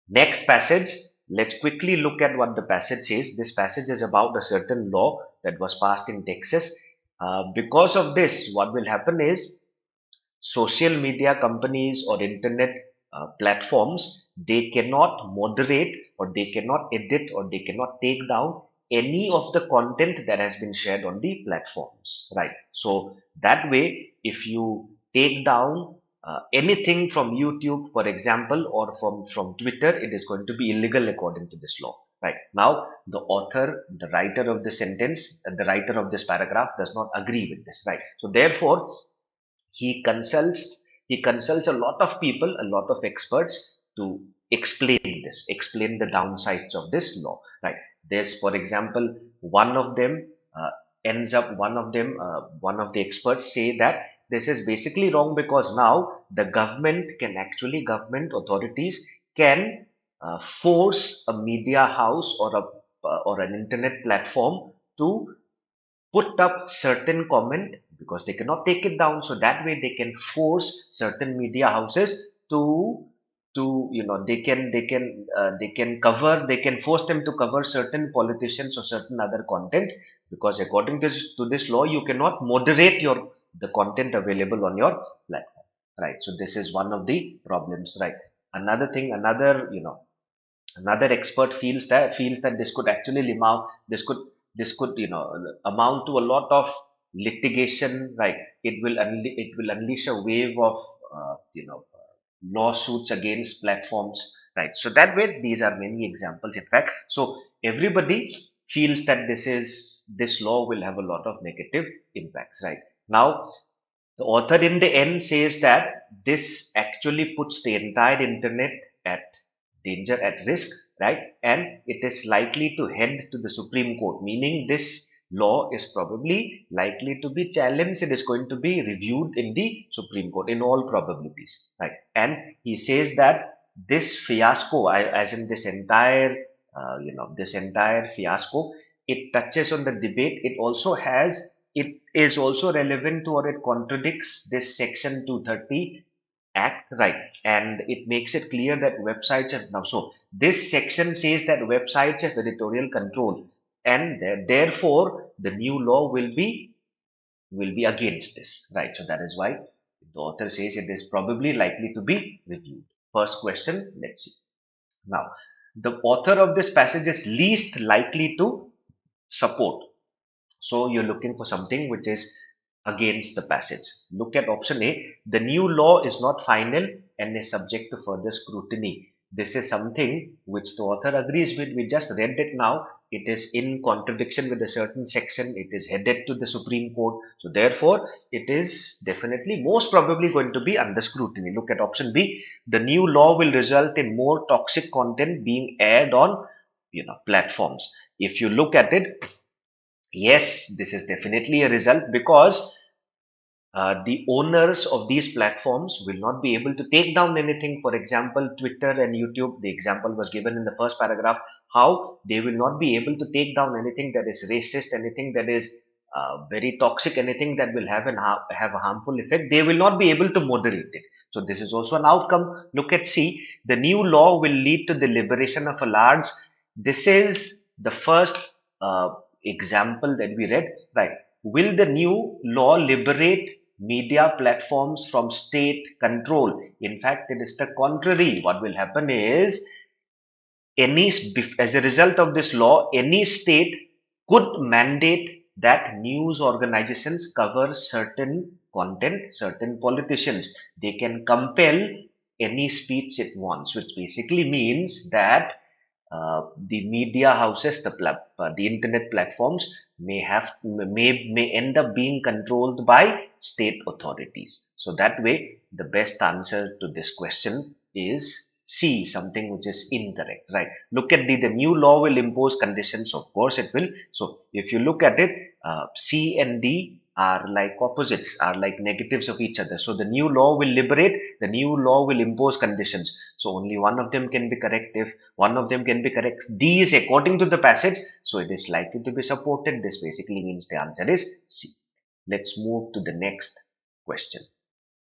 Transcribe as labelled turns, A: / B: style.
A: Next passage, let's quickly look at what the passage says. This passage is about a certain law that was passed in Texas. Because of this, what will happen is social media companies or internet platforms, they cannot moderate or they cannot edit or they cannot take down any of the content that has been shared on the platforms, right? So that way, if you take down anything from YouTube, for example, or from Twitter, it is going to be illegal according to this law. Right. Now, the author, the writer of the sentence, and the writer of this paragraph does not agree with this. Right. So therefore, he consults a lot of people, a lot of experts to explain the downsides of this law. Right. There's, for example, one of them one of the experts say that this is basically wrong because now the government authorities can force a media house or an internet platform to put up certain comment because they cannot take it down, so that way they can force certain media houses to they can force them to cover certain politicians or certain other content, because according to this law you cannot moderate the content available on your platform, right? So this is one of the problems, right? Another expert feels that this could actually this could amount to a lot of litigation, right? It will unleash a wave of lawsuits against platforms, right? So that way, these are many examples, in fact. So everybody feels that this law will have a lot of negative impacts, right? Now, the author in the end says that this actually puts the entire internet at danger, at risk, right? And it is likely to head to the Supreme Court, meaning this law is probably likely to be challenged. It is going to be reviewed in the Supreme Court in all probabilities, right? And he says that this fiasco, as in this entire fiasco, it touches on the debate. It is also relevant to, or it contradicts this Section 230 Act, right? And it makes it clear that websites have now. So this section says that websites have editorial control, and therefore the new law will be against this, right? So that is why the author says it is probably likely to be reviewed. First question, let's see. Now, the author of this passage is least likely to support. So you're looking for something which is against the passage. Look at option A. The new law is not final and is subject to further scrutiny. This is something which the author agrees with. We just read it now. It is in contradiction with a certain section. It is headed to the Supreme Court. So therefore, it is definitely most probably going to be under scrutiny. Look at option B. The new law will result in more toxic content being aired on platforms. If you look at it, yes, this is definitely a result, because the owners of these platforms will not be able to take down anything. For example, Twitter and YouTube, the example was given in the first paragraph, how they will not be able to take down anything that is racist, anything that is very toxic, anything that will have a harmful effect. They will not be able to moderate it. So this is also an outcome. Look at C. The new law will lead to the liberation of a large. This is the first example that we read, right? Will the new law liberate media platforms from state control? In fact, it is the contrary. What will happen is, as a result of this law, any state could mandate that news organizations cover certain content, certain politicians. They can compel any speech it wants, which basically means that the media houses, the internet platforms may end up being controlled by state authorities. So that way, the best answer to this question is C, something which is incorrect, right? Look at the new law will impose conditions. Of course, it will. So if you look at it, C and D are like opposites, are like negatives of each other. So the new law will liberate, the new law will impose conditions. So only one of them can be correct. If one of them can be correct, D is according to the passage, so it is likely to be supported. This basically means the answer is C. Let's move to the next question.